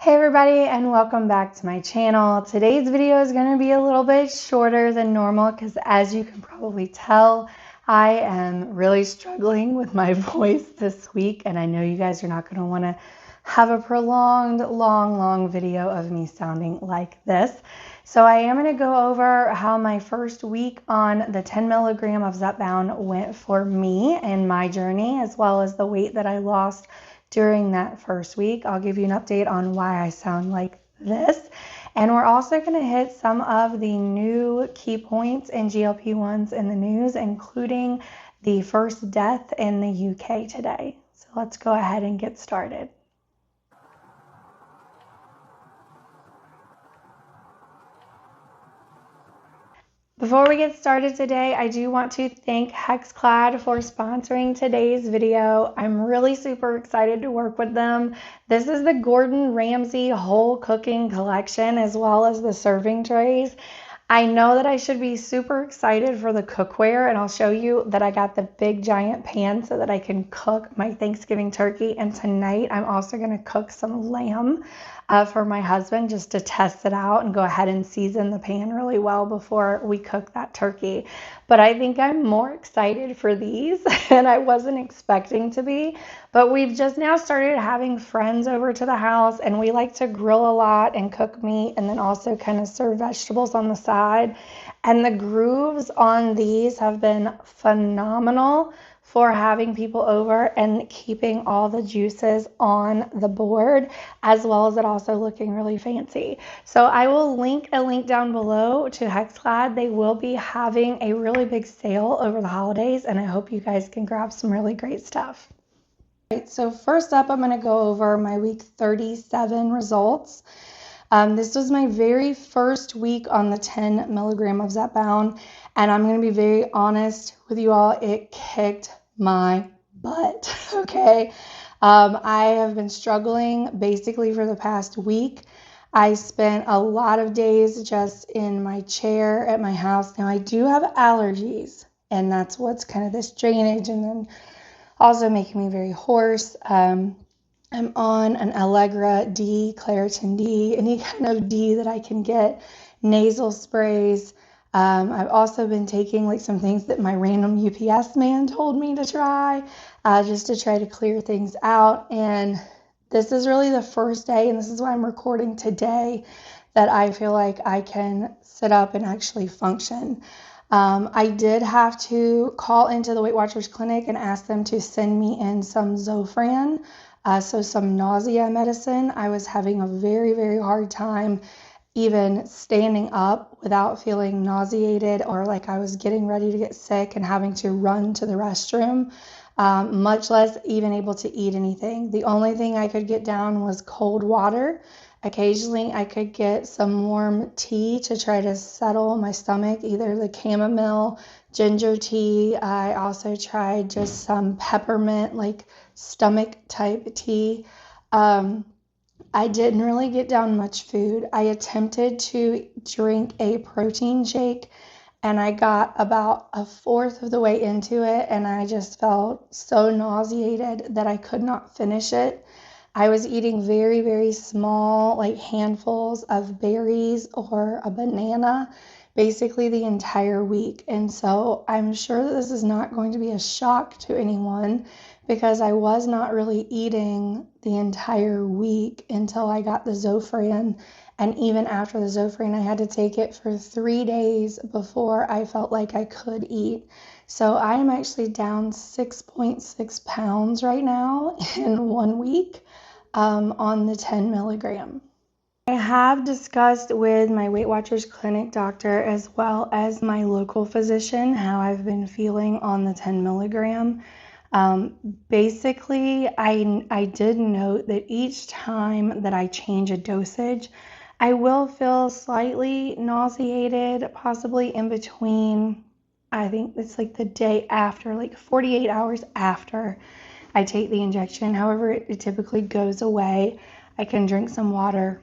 Hey everybody, and welcome back to my channel. Today's video is going to be a little bit shorter than normal because, as you can probably tell, I am really struggling with my voice this week, and I know you guys are not going to want to have a prolonged, long video of me sounding like this. So I am going to go over how my first week on the 10 milligram of Zepbound went for me and my journey, as well as the weight that I lost during that first week. I'll give you an update on why I sound like this. And we're also going to hit some of the new key points in GLP1s in the news, including the first death in the UK today. So let's go ahead and get started. Before we get started today, I do want to thank Hexclad for sponsoring today's video. I'm really super excited to work with them. This is the Gordon Ramsay whole cooking collection, as well as the serving trays. I know that I should be super excited for the cookware, and I'll show you that I got the big giant pan so that I can cook my Thanksgiving turkey. And tonight I'm also going to cook some lamb for my husband, just to test it out and go ahead and season the pan really well before we cook that turkey. But I think I'm more excited for these than I wasn't expecting to be. But we've just now started having friends over to the house, and we like to grill a lot and cook meat and then also kind of serve vegetables on the side. And the grooves on these have been phenomenal for having people over and keeping all the juices on the board, as well as it also looking really fancy. So I will link a link down below to Hexclad. They will be having a really big sale over the holidays, and I hope you guys can grab some really great stuff. Right, so first up, I'm going to go over my week 37 results. This was my very first week on the 10 milligram of Zepbound, and I'm going to be very honest with you all, it kicked my butt, okay? I have been struggling basically for the past week. I spent a lot of days just in my chair at my house. Now, I do have allergies, and that's what's kind of this drainage, and then also making me very hoarse. I'm on an Allegra D, Claritin D, any kind of D that I can get, nasal sprays. I've also been taking like some things that my random UPS man told me to try, just to try to clear things out. And this is really the first day, and this is why I'm recording today, that I feel like I can sit up and actually function. I did have to call into the Weight Watchers clinic and ask them to send me in some Zofran, so some nausea medicine. I was having a very hard time even standing up without feeling nauseated or like I was getting ready to get sick and having to run to the restroom, much less even able to eat anything. The only thing I could get down was cold water. Occasionally I could get some warm tea to try to settle my stomach, either the chamomile, ginger tea. I also tried just some peppermint, like stomach type tea. I didn't really get down much food. I attempted to drink a protein shake, and I got about a fourth of the way into it, and I just felt so nauseated that I could not finish it. I was eating very small, like handfuls of berries or a banana, basically the entire week. And so I'm sure that this is not going to be a shock to anyone, because I was not really eating the entire week until I got the Zofran. And even after the Zofran, I had to take it for 3 days before I felt like I could eat. So I am actually down 6.6 pounds right now in 1 week on the 10 milligram. I have discussed with my Weight Watchers clinic doctor, as well as my local physician, how I've been feeling on the 10 milligram. Basically, I did note that each time that I change a dosage, I will feel slightly nauseated, possibly in between. I think it's like the day after, like 48 hours after I take the injection. However, it typically goes away. I can drink some water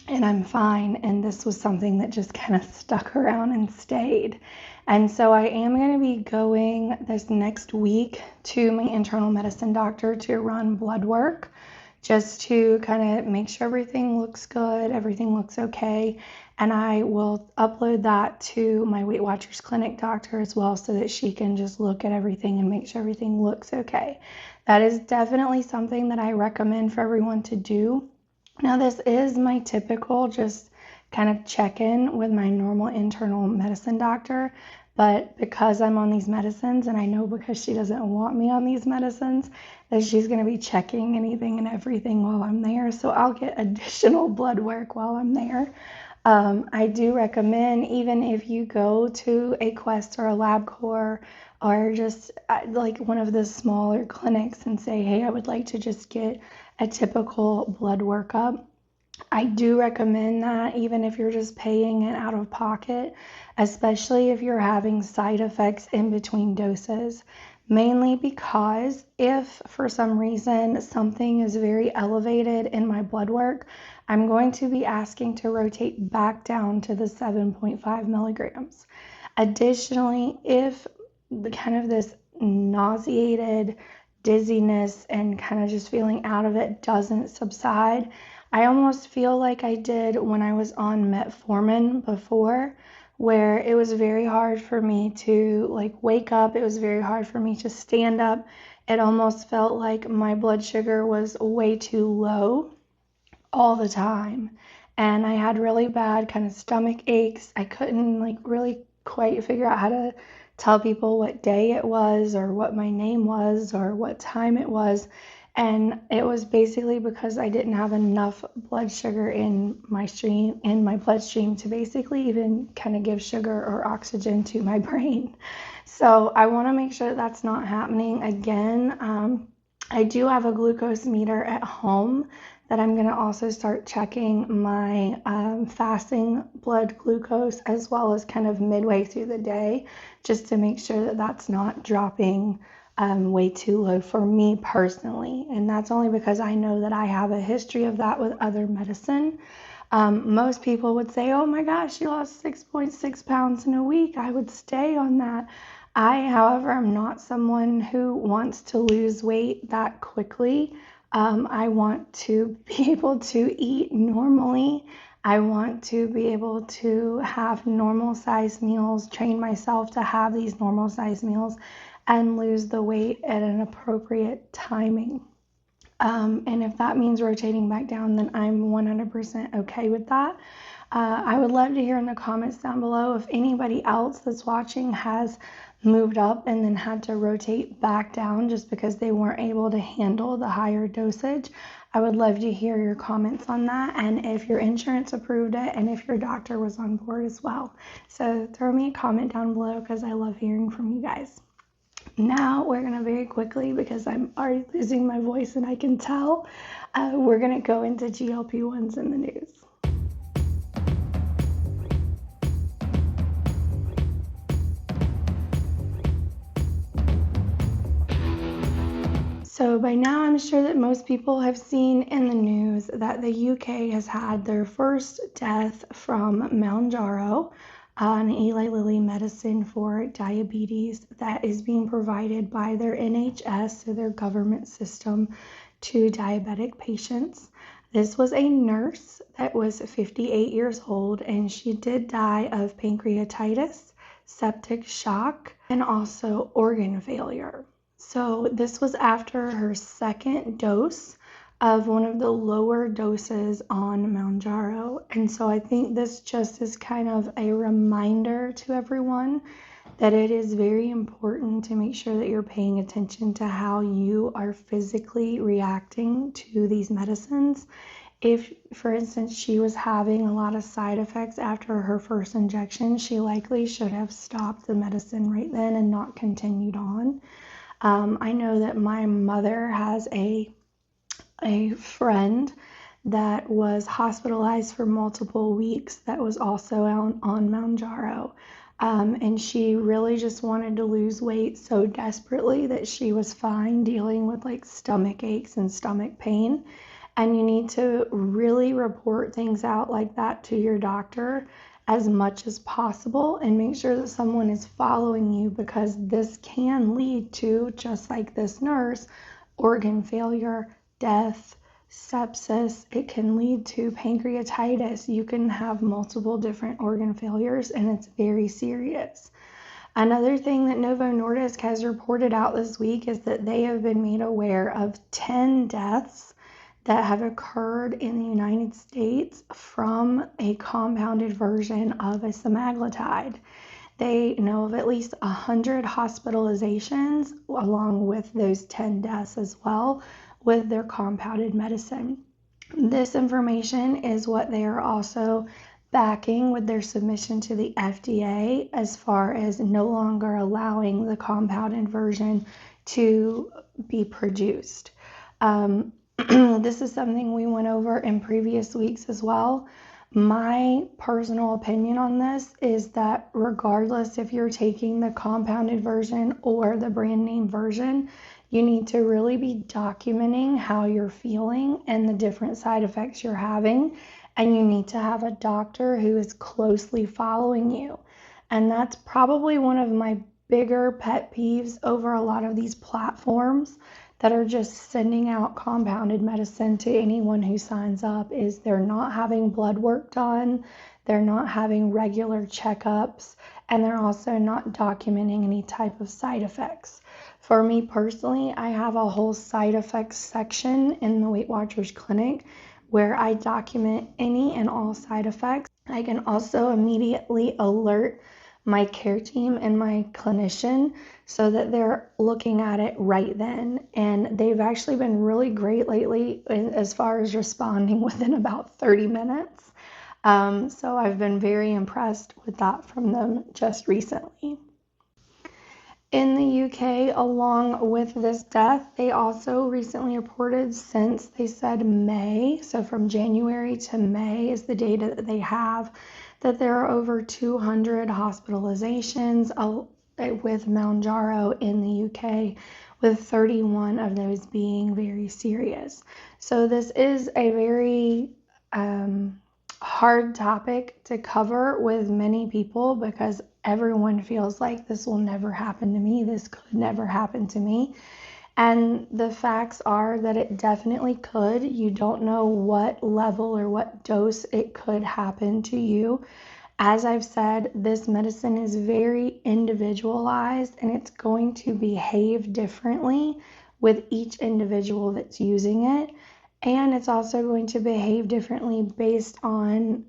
and I'm fine. And this was something that just kind of stuck around and stayed. And so I am going to be going this next week to my internal medicine doctor to run blood work just to kind of make sure everything looks good, everything looks okay. And I will upload that to my Weight Watchers Clinic doctor as well so that she can just look at everything and make sure everything looks okay. That is definitely something that I recommend for everyone to do. Now, this is my typical just kind of check-in with my normal internal medicine doctor. But because I'm on these medicines, and I know because she doesn't want me on these medicines, that she's going to be checking anything and everything while I'm there. So I'll get additional blood work while I'm there. I do recommend, even if you go to a Quest or a LabCorp or just like one of the smaller clinics and say, hey, I would like to just get a typical blood workup. I do recommend that even if you're just paying it out of pocket, especially if you're having side effects in between doses. Mainly because if for some reason something is very elevated in my blood work, I'm going to be asking to rotate back down to the 7.5 milligrams. Additionally, if the kind of this nauseated dizziness and kind of just feeling out of it doesn't subside, I almost feel like I did when I was on metformin before, where it was very hard for me to like wake up. It was very hard for me to stand up. It almost felt like my blood sugar was way too low all the time. And I had really bad kind of stomach aches. I couldn't like really quite figure out how to tell people what day it was or what my name was or what time it was. And it was basically because I didn't have enough blood sugar in my bloodstream to basically even kind of give sugar or oxygen to my brain. So I want to make sure that that's not happening again. I do have a glucose meter at home that I'm going to also start checking my fasting blood glucose as well as kind of midway through the day, just to make sure that that's not dropping way too low for me personally. And that's only because I know that I have a history of that with other medicine. Most people would say, oh my gosh, you lost 6.6 pounds in a week. I would stay on that. I, however, am not someone who wants to lose weight that quickly. I want to be able to eat normally. I want to be able to have normal size meals, train myself to have these normal size meals and lose the weight at an appropriate timing. And if that means rotating back down, then I'm 100% okay with that. I would love to hear in the comments down below if anybody else that's watching has moved up and then had to rotate back down just because they weren't able to handle the higher dosage. I would love to hear your comments on that, and if your insurance approved it and if your doctor was on board as well. So throw me a comment down below because I love hearing from you guys. Now we're going to very quickly, because I'm already losing my voice and I can tell, we're going to go into GLP1s in the news. So by now I'm sure that most people have seen in the news that the UK has had their first death from Mounjaro, an Eli Lilly medicine for diabetes that is being provided by their NHS, so their government system, to diabetic patients. This was a nurse that was 58 years old, and she did die of pancreatitis, septic shock, and also organ failure. So this was after her second dose of one of the lower doses on Mounjaro. And so I think this just is kind of a reminder to everyone that it is very important to make sure that you're paying attention to how you are physically reacting to these medicines. If, for instance, she was having a lot of side effects after her first injection, she likely should have stopped the medicine right then and not continued on. I know that my mother has a friend that was hospitalized for multiple weeks that was also on Mounjaro. And she really just wanted to lose weight so desperately that she was fine dealing with like stomach aches and stomach pain. And you need to really report things out like that to your doctor as much as possible and make sure that someone is following you, because this can lead to, just like this nurse, organ failure, death, sepsis, it can lead to pancreatitis. You can have multiple different organ failures, and it's very serious. Another thing that Novo Nordisk has reported out this week is that they have been made aware of 10 deaths that have occurred in the United States from a compounded version of a semaglutide. They know of at least 100 hospitalizations along with those 10 deaths as well with their compounded medicine. This information is what they are also backing with their submission to the FDA as far as no longer allowing the compounded version to be produced. This is something we went over in previous weeks as well. My personal opinion on this is that regardless if you're taking the compounded version or the brand name version, you need to really be documenting how you're feeling and the different side effects you're having. And you need to have a doctor who is closely following you. And that's probably one of my bigger pet peeves over a lot of these platforms that are just sending out compounded medicine to anyone who signs up, is they're not having blood work done, they're not having regular checkups, and they're also not documenting any type of side effects. For me personally, I have a whole side effects section in the Weight Watchers Clinic where I document any and all side effects. I can also immediately alert my care team and my clinician so that they're looking at it right then. And they've actually been really great lately as far as responding within about 30 minutes. So I've been very impressed with that from them just recently. In the UK, along with this death, they also recently reported, since they said May, so from January to May is the data that they have, that there are over 200 hospitalizations with Mounjaro in the UK, with 31 of those being very serious. So this is a very hard topic to cover with many people because everyone feels like this will never happen to me, this could never happen to me. And the facts are that it definitely could. You don't know what level or what dose it could happen to you. As I've said, this medicine is very individualized and it's going to behave differently with each individual that's using it. And it's also going to behave differently based on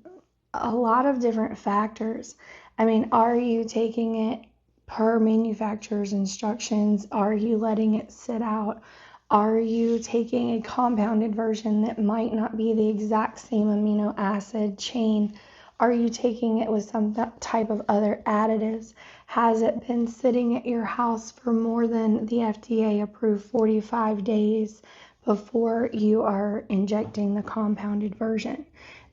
a lot of different factors. I mean, are you taking it per manufacturer's instructions? Are you letting it sit out? Are you taking a compounded version that might not be the exact same amino acid chain? Are you taking it with some type of other additives? Has it been sitting at your house for more than the FDA approved 45 days before you are injecting the compounded version?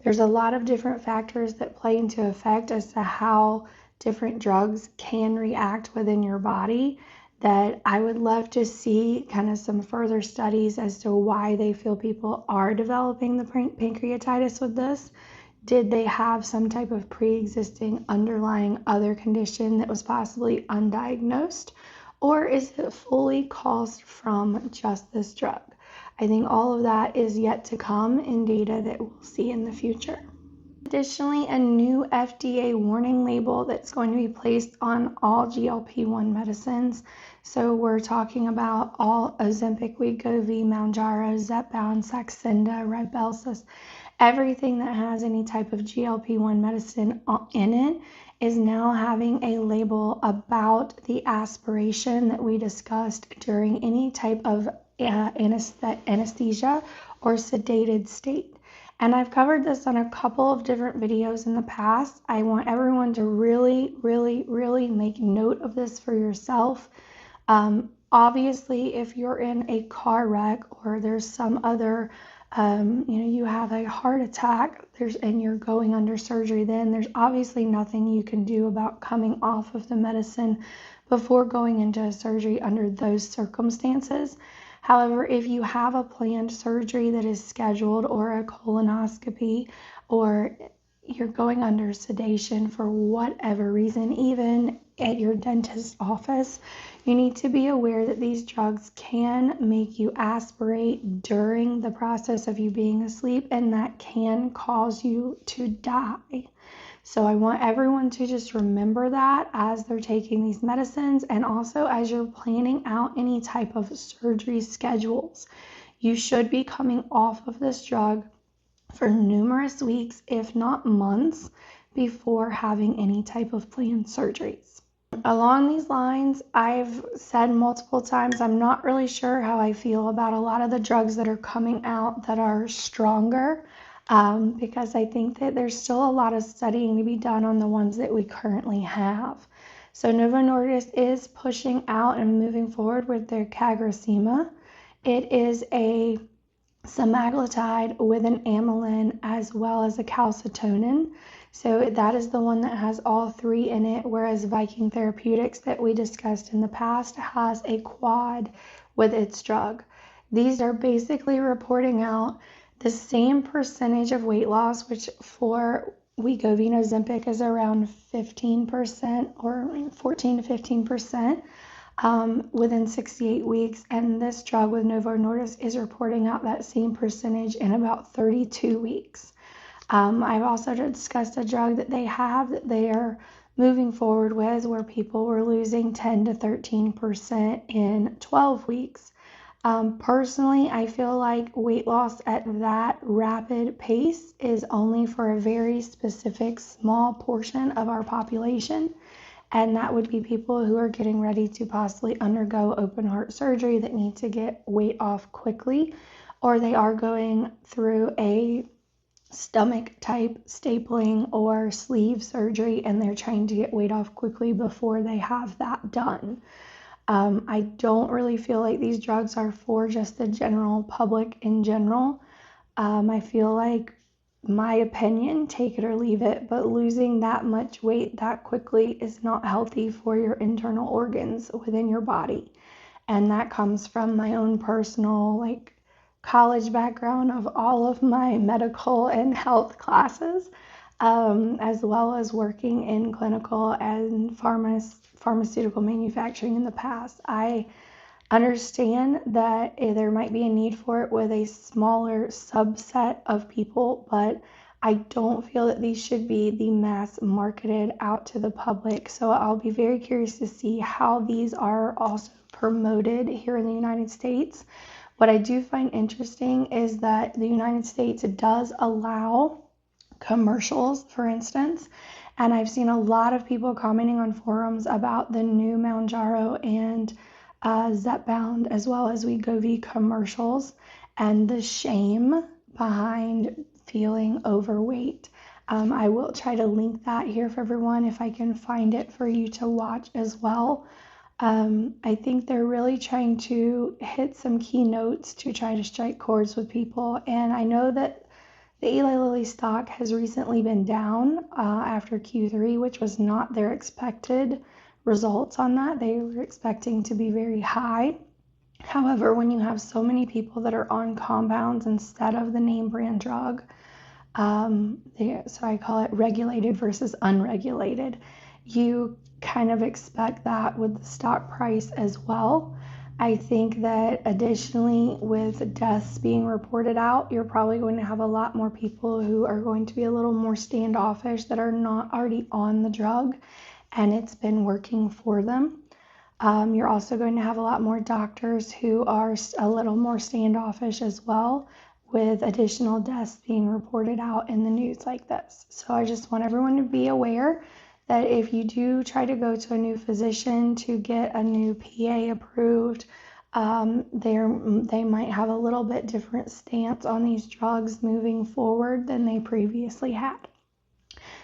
There's a lot of different factors that play into effect as to how different drugs can react within your body, that I would love to see kind of some further studies as to why they feel people are developing the pancreatitis with this. Did they have some type of pre-existing underlying other condition that was possibly undiagnosed? Or is it fully caused from just this drug? I think all of that is yet to come in data that we'll see in the future. Additionally, a new FDA warning label that's going to be placed on all GLP1 medicines. So we're talking about all Ozempic, Wegovy, Mounjaro, Zepbound, Saxenda, Rybelsus, everything that has any type of GLP1 medicine in it is now having a label about the aspiration that we discussed during any type of anesthesia or sedated state. And I've covered this on a couple of different videos in the past. I want everyone to really, really, really make note of this for yourself. Obviously, if you're in a car wreck or there's some other, you have a heart attack and you're going under surgery, then there's obviously nothing you can do about coming off of the medicine before going into a surgery under those circumstances. However, if you have a planned surgery that is scheduled or a colonoscopy or you're going under sedation for whatever reason, even at your dentist's office, you need to be aware that these drugs can make you aspirate during the process of you being asleep, and that can cause you to die. So I want everyone to just remember that as they're taking these medicines, and also as you're planning out any type of surgery schedules. You should be coming off of this drug for numerous weeks, if not months, before having any type of planned surgeries. Along these lines, I've said multiple times, I'm not really sure how I feel about a lot of the drugs that are coming out that are stronger, because I think that there's still a lot of studying to be done on the ones that we currently have. So Novo Nordisk is pushing out and moving forward with their CagriSema. It is a semaglutide with an amylin as well as a calcitonin. So that is the one that has all three in it, whereas Viking Therapeutics that we discussed in the past has a quad with its drug. These are basically reporting out the same percentage of weight loss, which for Wegovy and Ozempic is around 15% or 14 to 15%. Within 68 weeks, and this drug with Novo Nordisk is reporting out that same percentage in about 32 weeks. I've also discussed a drug that they have that they are moving forward with where people were losing 10 to 13% in 12 weeks. Personally, I feel like weight loss at that rapid pace is only for a very specific small portion of our population. And that would be people who are getting ready to possibly undergo open heart surgery that need to get weight off quickly, or they are going through a stomach type stapling or sleeve surgery and they're trying to get weight off quickly before they have that done. I don't really feel like these drugs are for just the general public in general. I feel like, my opinion, take it or leave it, but losing that much weight that quickly is not healthy for your internal organs within your body. And that comes from my own personal college background of all of my medical and health classes, as well as working in clinical and pharmaceutical manufacturing in the past. I understand that there might be a need for it with a smaller subset of people, but I don't feel that these should be the mass marketed out to the public. So I'll be very curious to see how these are also promoted here in the United States. What I do find interesting is that the United States does allow commercials, for instance, and I've seen a lot of people commenting on forums about the new Mounjaro and Zepbound as well as Wegovy commercials and the shame behind feeling overweight. I will try to link that here for everyone if I can find it for you to watch as well. I think they're really trying to hit some key notes to try to strike chords with people, and I know that the Eli Lilly stock has recently been down after Q3, which was not their expected results on that. They were expecting to be very high. However, when you have so many people that are on compounds instead of the name brand drug, so I call it regulated versus unregulated, you kind of expect that with the stock price as well. I think that additionally, with deaths being reported out, you're probably going to have a lot more people who are going to be a little more standoffish that are not already on the drug and it's been working for them. You're also going to have a lot more doctors who are a little more standoffish as well, with additional deaths being reported out in the news like this. So I just want everyone to be aware that if you do try to go to a new physician to get a new PA approved, they might have a little bit different stance on these drugs moving forward than they previously had.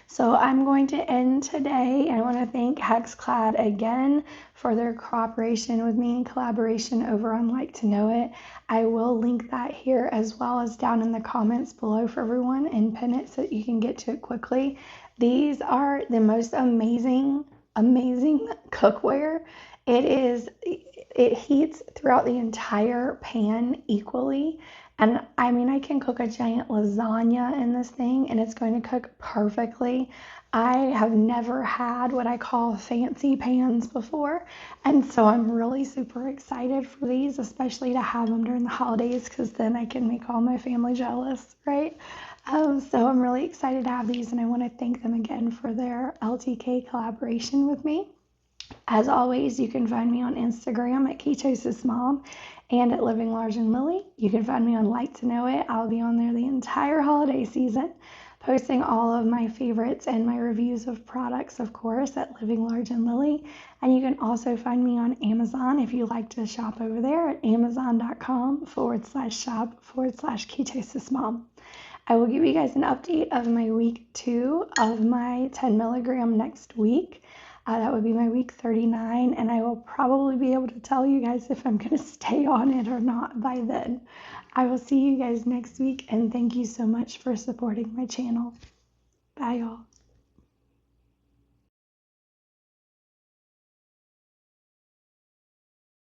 So I'm going to end today. I want to thank Hexclad again for their cooperation with me and collaboration over on Like to Know It. I will link that here as well as down in the comments below for everyone and pin it so that you can get to it quickly. These are the most amazing cookware. It heats throughout the entire pan equally, And I mean, I can cook a giant lasagna in this thing and it's going to cook perfectly. I have never had what I call fancy pans before. And so I'm really super excited for these, especially to have them during the holidays, because then I can make all my family jealous, right? So I'm really excited to have these, and I want to thank them again for their LTK collaboration with me. As always, you can find me on Instagram at KetosisMom and at Living Large and Lily. You can find me on Like to Know It. I'll be on there the entire holiday season, posting all of my favorites and my reviews of products, of course, at Living Large and Lily. And you can also find me on Amazon if you like to shop over there at amazon.com/shop/KetosisMom. I will give you guys an update of my week 2 of my 10 milligram next week. That would be my week 39, and I will probably be able to tell you guys if I'm going to stay on it or not by then. I will see you guys next week, and thank you so much for supporting my channel. Bye, y'all.